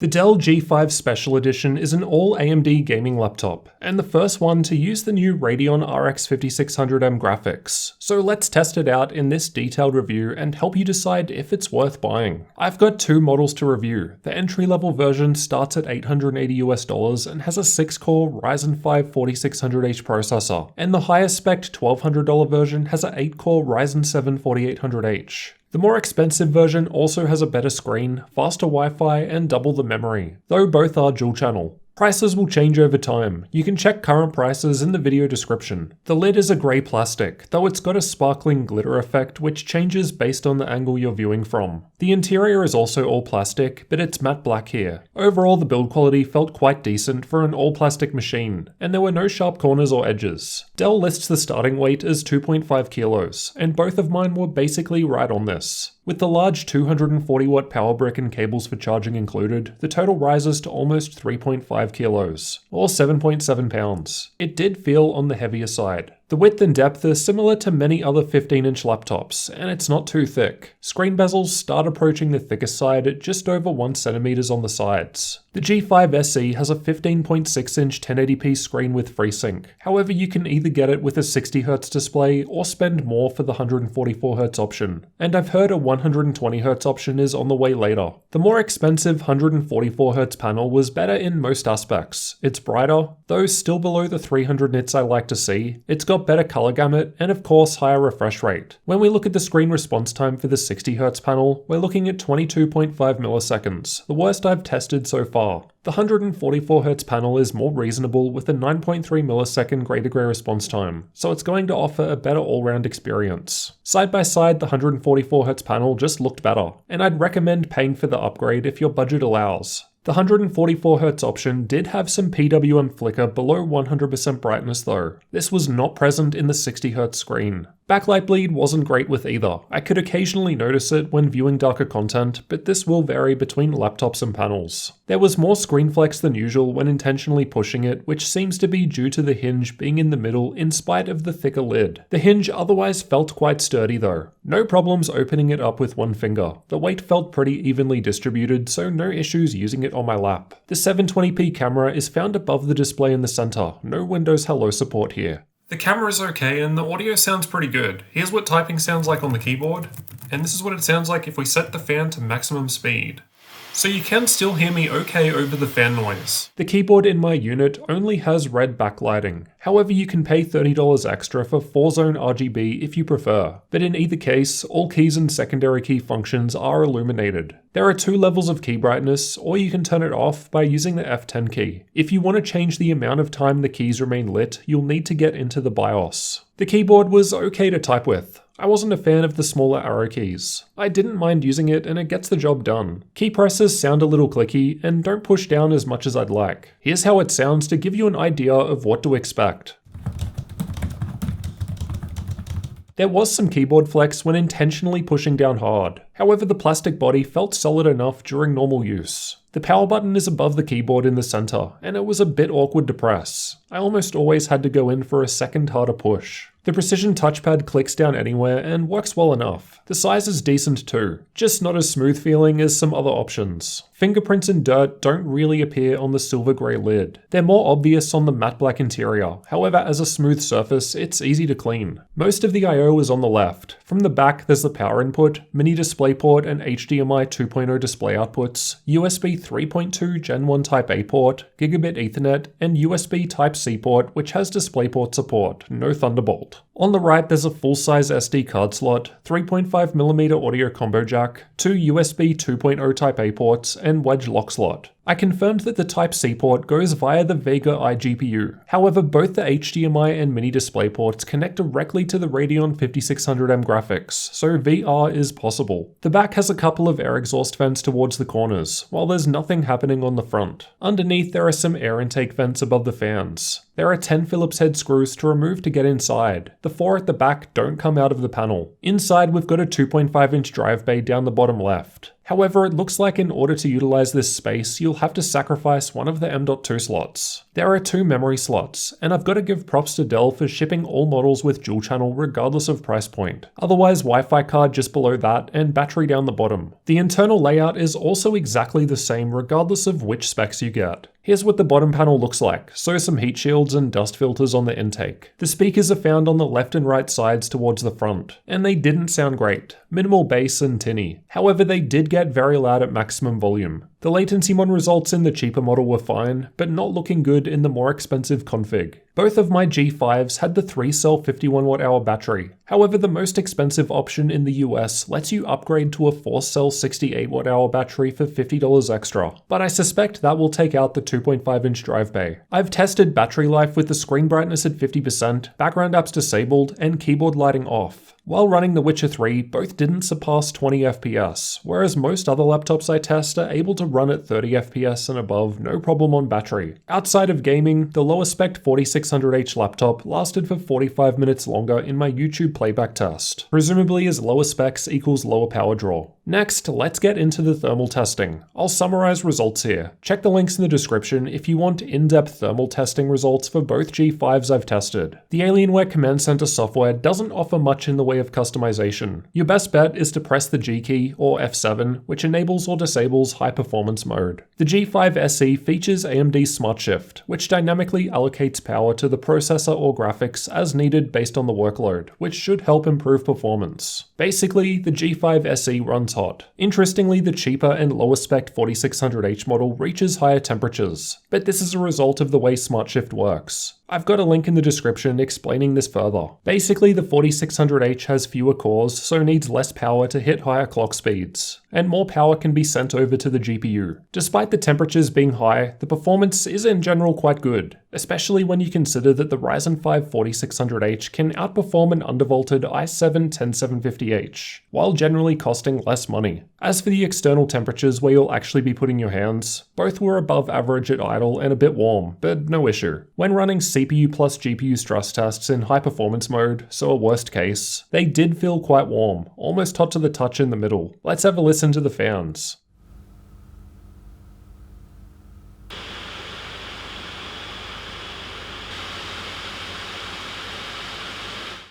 The Dell G5 Special Edition is an all-AMD gaming laptop, and the first one to use the new Radeon RX 5600M graphics, so let's test it out in this detailed review and help you decide if it's worth buying. I've got two models to review. The entry-level version starts at $880 and has a 6-core Ryzen 5 4600H processor, and the higher-spec $1,200 version has an 8-core Ryzen 7 4800H. The more expensive version also has a better screen, faster Wi-Fi, and double the memory, though both are dual channel. Prices will change over time. You can check current prices in the video description. The lid is a grey plastic, though it's got a sparkling glitter effect which changes based on the angle you're viewing from. The interior is also all plastic, but it's matte black here. Overall, the build quality felt quite decent for an all plastic machine, and there were no sharp corners or edges. Dell lists the starting weight as 2.5 kilos, and both of mine were basically right on this. With the large 240-watt power brick and cables for charging included, the total rises to almost 3.5 kilos, or 7.7 pounds. It did feel on the heavier side. The width and depth are similar to many other 15-inch laptops, and it's not too thick. Screen bezels start approaching the thicker side at just over 1 cm on the sides. The G5 SE has a 15.6-inch 1080p screen with FreeSync. However, you can either get it with a 60Hz display or spend more for the 144Hz option, and I've heard a 120Hz option is on the way later. The more expensive 144Hz panel was better in most aspects. It's brighter, though still below the 300 nits I like to see. It's got better color gamut, and of course higher refresh rate. When we look at the screen response time for the 60Hz panel, we're looking at 22.5 milliseconds, the worst I've tested so far. The 144Hz panel is more reasonable with a 9.3 millisecond gray-to-gray response time, so it's going to offer a better all-round experience. Side by side, the 144Hz panel just looked better, and I'd recommend paying for the upgrade if your budget allows. The 144Hz option did have some PWM flicker below 100% brightness though. This was not present in the 60Hz screen. Backlight bleed wasn't great with either. I could occasionally notice it when viewing darker content, but this will vary between laptops and panels. There was more screen flex than usual when intentionally pushing it, which seems to be due to the hinge being in the middle in spite of the thicker lid. The hinge otherwise felt quite sturdy though. No problems opening it up with one finger. The weight felt pretty evenly distributed, so no issues using it on my lap. The 720p camera is found above the display in the center. No Windows Hello support here. The camera is okay and the audio sounds pretty good. Here's what typing sounds like on the keyboard, and this is what it sounds like if we set the fan to maximum speed. So you can still hear me okay over the fan noise. The keyboard in my unit only has red backlighting. However, you can pay $30 extra for 4-zone RGB if you prefer. But in either case, all keys and secondary key functions are illuminated. There are 2 levels of key brightness, or you can turn it off by using the F10 key. If you want to change the amount of time the keys remain lit, you'll need to get into the BIOS. The keyboard was okay to type with. I wasn't a fan of the smaller arrow keys. I didn't mind using it and it gets the job done. Key presses sound a little clicky and don't push down as much as I'd like. Here's how it sounds to give you an idea of what to expect. There was some keyboard flex when intentionally pushing down hard. However, the plastic body felt solid enough during normal use. The power button is above the keyboard in the center, and it was a bit awkward to press. I almost always had to go in for a second harder push. The precision touchpad clicks down anywhere and works well enough. The size is decent too, just not as smooth feeling as some other options. Fingerprints and dirt don't really appear on the silver grey lid. They're more obvious on the matte black interior, however as a smooth surface it's easy to clean. Most of the I/O is on the left. From the back there's the power input, mini DisplayPort and HDMI 2.0 display outputs, USB 3.2 Gen 1 Type A port, Gigabit Ethernet, and USB Type-C port which has DisplayPort support, no Thunderbolt. On the right there's a full-size SD card slot, 3.5mm audio combo jack, 2 USB 2.0 Type A ports, and wedge lock slot. I confirmed that the Type-C port goes via the Vega iGPU. However, both the HDMI and mini display ports connect directly to the Radeon 5600M graphics, so VR is possible. The back has a couple of air exhaust vents towards the corners, while there's nothing happening on the front. Underneath there are some air intake vents above the fans. There are 10 Phillips head screws to remove to get inside. The 4 at the back don't come out of the panel. Inside we've got a 2.5-inch drive bay down the bottom left. However, it looks like in order to utilize this space, you'll have to sacrifice one of the M.2 slots. There are 2 memory slots, and I've got to give props to Dell for shipping all models with dual channel regardless of price point. Otherwise, Wi-Fi card just below that and battery down the bottom. The internal layout is also exactly the same regardless of which specs you get. Here's what the bottom panel looks like, so some heat shields and dust filters on the intake. The speakers are found on the left and right sides towards the front, and they didn't sound great. Minimal bass and tinny. However, they did get very loud at maximum volume. The latency mod results in the cheaper model were fine, but not looking good in the more expensive config. Both of my G5s had the 3-cell 51Wh battery. However, the most expensive option in the US lets you upgrade to a 4-cell 68Wh battery for $50 extra, but I suspect that will take out the 2.5-inch drive bay. I've tested battery life with the screen brightness at 50%, background apps disabled, and keyboard lighting off. While running The Witcher 3, both didn't surpass 20 FPS, whereas most other laptops I test are able to run at 30 FPS and above no problem on battery. Outside of gaming, the lower spec 4600H laptop lasted for 45 minutes longer in my YouTube playback test, presumably as lower specs equals lower power draw. Next, let's get into the thermal testing. I'll summarize results here. Check the links in the description if you want in-depth thermal testing results for both G5s I've tested. The Alienware Command Center software doesn't offer much in the way of customization. Your best bet is to press the G key or F7, which enables or disables high performance mode. The G5 SE features AMD Smart Shift, which dynamically allocates power to the processor or graphics as needed based on the workload, which should help improve performance. Basically, the G5 SE runs hot. Interestingly, the cheaper and lower spec 4600H model reaches higher temperatures, but this is a result of the way Smart Shift works. I've got a link in the description explaining this further. Basically, the 4600H has fewer cores, so needs less power to hit higher clock speeds, and more power can be sent over to the GPU. Despite the temperatures being high, the performance is in general quite good, especially when you consider that the Ryzen 5 4600H can outperform an undervolted i7 10750H, while generally costing less money. As for the external temperatures where you'll actually be putting your hands, both were above average at idle and a bit warm, but no issue. When running CPU plus GPU stress tests in high performance mode, so a worst case, they did feel quite warm, almost hot to the touch in the middle. Let's have a listen to the fans.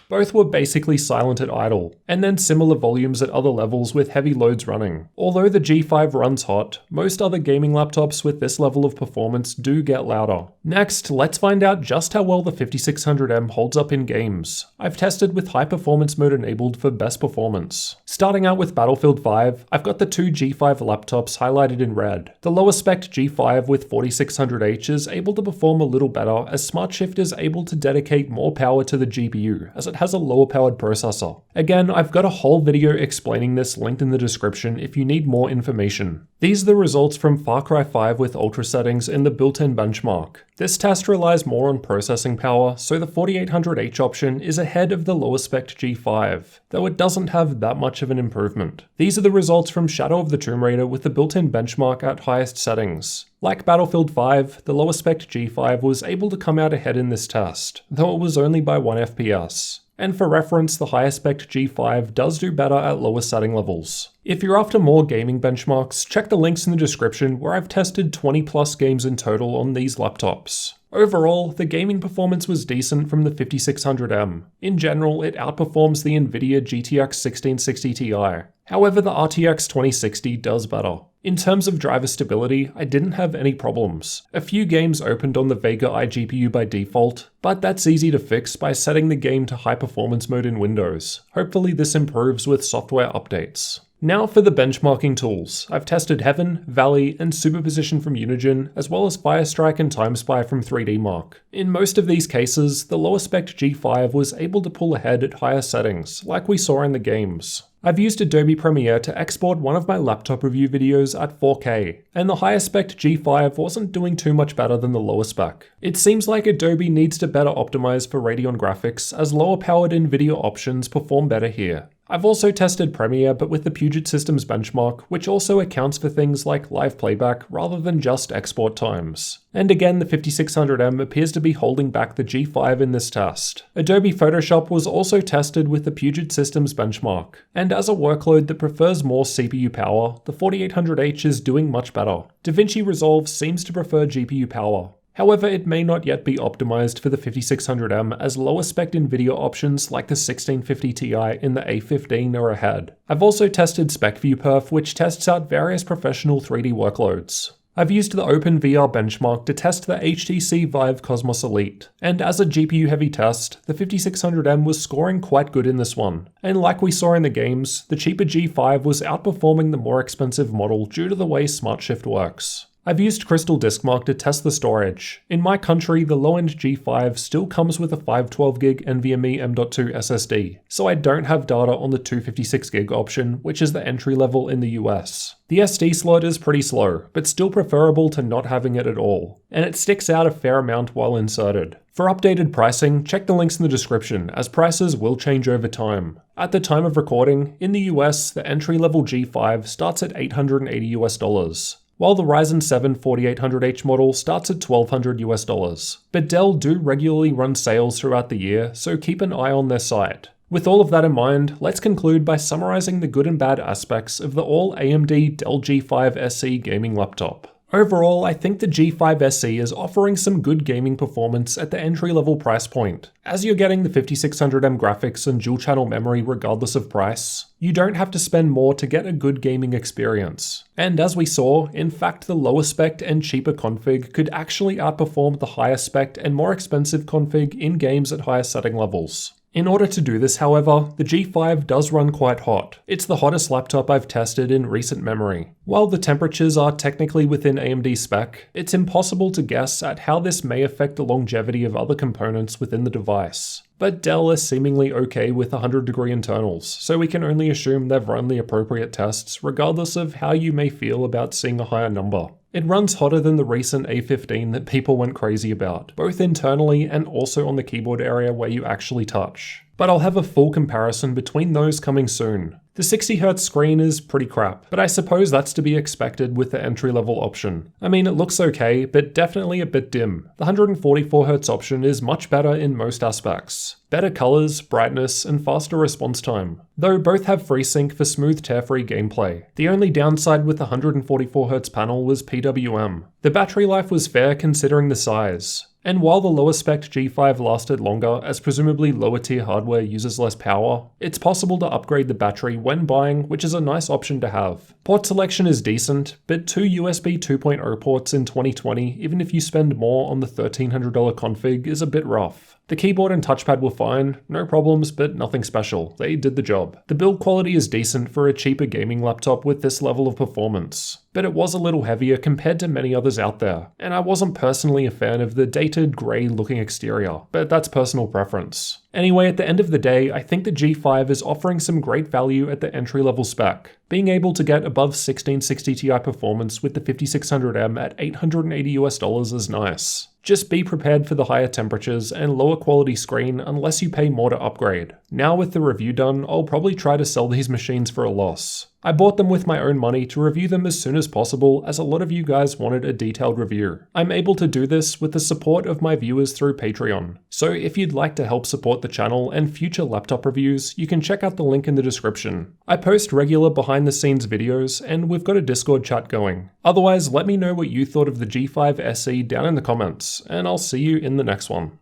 Both were basically silent at idle, and then similar volumes at other levels with heavy loads running. Although the G5 runs hot, most other gaming laptops with this level of performance do get louder. Next, let's find out just how well the 5600M holds up in games. I've tested with high performance mode enabled for best performance. Starting out with Battlefield 5, I've got the 2 G5 laptops highlighted in red. The lower spec G5 with 4600H is able to perform a little better as Smart Shift is able to dedicate more power to the GPU, as it has a lower powered processor. Again, I've got a whole video explaining this linked in the description if you need more information. These are the results from Far Cry 5 with ultra settings in the built-in benchmark. This test relies more on processing power, so the 4800H option is ahead of the lower spec G5, though it doesn't have that much of an improvement. These are the results from Shadow of the Tomb Raider with the built-in benchmark at highest settings. Like Battlefield 5, the lower spec G5 was able to come out ahead in this test, though it was only by 1 FPS. And for reference, the higher spec G5 does do better at lower setting levels. If you're after more gaming benchmarks, check the links in the description where I've tested 20 plus games in total on these laptops. Overall, the gaming performance was decent from the 5600M. In general, it outperforms the Nvidia GTX 1660 Ti. However, the RTX 2060 does better. In terms of driver stability, I didn't have any problems. A few games opened on the Vega iGPU by default, but that's easy to fix by setting the game to high performance mode in Windows. Hopefully this improves with software updates. Now for the benchmarking tools. I've tested Heaven, Valley, and Superposition from Unigine, as well as Firestrike and TimeSpy from 3D Mark. In most of these cases, the lower spec G5 was able to pull ahead at higher settings, like we saw in the games. I've used Adobe Premiere to export one of my laptop review videos at 4K, and the higher spec G5 wasn't doing too much better than the lower spec. It seems like Adobe needs to better optimize for Radeon graphics, as lower powered Nvidia options perform better here. I've also tested Premiere, but with the Puget Systems benchmark, which also accounts for things like live playback rather than just export times. And again, the 5600M appears to be holding back the G5 in this test. Adobe Photoshop was also tested with the Puget Systems benchmark, and as a workload that prefers more CPU power, the 4800H is doing much better. DaVinci Resolve seems to prefer GPU power. However, it may not yet be optimized for the 5600M as lower spec NVIDIA options like the 1650 Ti in the A15 are ahead. I've also tested SpecViewPerf, which tests out various professional 3D workloads. I've used the OpenVR benchmark to test the HTC Vive Cosmos Elite, and as a GPU-heavy test, the 5600M was scoring quite good in this one. And like we saw in the games, the cheaper G5 was outperforming the more expensive model due to the way SmartShift works. I've used Crystal DiskMark to test the storage. In my country, the low-end G5 still comes with a 512GB NVMe M.2 SSD, so I don't have data on the 256GB option, which is the entry level in the US. The SD slot is pretty slow, but still preferable to not having it at all, and it sticks out a fair amount while inserted. For updated pricing, check the links in the description, as prices will change over time. At the time of recording, in the US, the entry-level G5 starts at $880 US, while the Ryzen 7 4800H model starts at $1,200 US. But Dell do regularly run sales throughout the year, so keep an eye on their site. With all of that in mind, let's conclude by summarizing the good and bad aspects of the all AMD Dell G5 SE gaming laptop. Overall, I think the G5 SE is offering some good gaming performance at the entry-level price point. As you're getting the 5600M graphics and dual-channel memory regardless of price, you don't have to spend more to get a good gaming experience. And as we saw, in fact the lower spec and cheaper config could actually outperform the higher spec and more expensive config in games at higher setting levels. In order to do this, however, the G5 does run quite hot. It's the hottest laptop I've tested in recent memory. While the temperatures are technically within AMD spec, it's impossible to guess at how this may affect the longevity of other components within the device. But Dell is seemingly okay with 100-degree internals, so we can only assume they've run the appropriate tests regardless of how you may feel about seeing a higher number. It runs hotter than the recent A15 that people went crazy about, both internally and also on the keyboard area where you actually touch. But I'll have a full comparison between those coming soon. The 60Hz screen is pretty crap, but I suppose that's to be expected with the entry-level option. I mean, it looks okay, but definitely a bit dim. The 144Hz option is much better in most aspects. Better colors, brightness, and faster response time. Though both have FreeSync for smooth tear-free gameplay. The only downside with the 144Hz panel was PWM. The battery life was fair considering the size. And while the lower spec G5 lasted longer, as presumably lower tier hardware uses less power, it's possible to upgrade the battery when buying, which is a nice option to have. Port selection is decent, but 2 USB 2.0 ports in 2020, even if you spend more on the $1,300 config, is a bit rough. The keyboard and touchpad were fine, no problems, but nothing special. They did the job. The build quality is decent for a cheaper gaming laptop with this level of performance, but it was a little heavier compared to many others out there, and I wasn't personally a fan of the dated grey looking exterior, but that's personal preference. Anyway, at the end of the day, I think the G5 is offering some great value at the entry-level spec. Being able to get above 1660 Ti performance with the 5600M at $880 US is nice. Just be prepared for the higher temperatures and lower quality screen unless you pay more to upgrade. Now with the review done, I'll probably try to sell these machines for a loss. I bought them with my own money to review them as soon as possible, as a lot of you guys wanted a detailed review. I'm able to do this with the support of my viewers through Patreon. So if you'd like to help support the channel and future laptop reviews, you can check out the link in the description. I post regular behind the scenes videos, and we've got a Discord chat going. Otherwise, let me know what you thought of the G5 SE down in the comments, and I'll see you in the next one.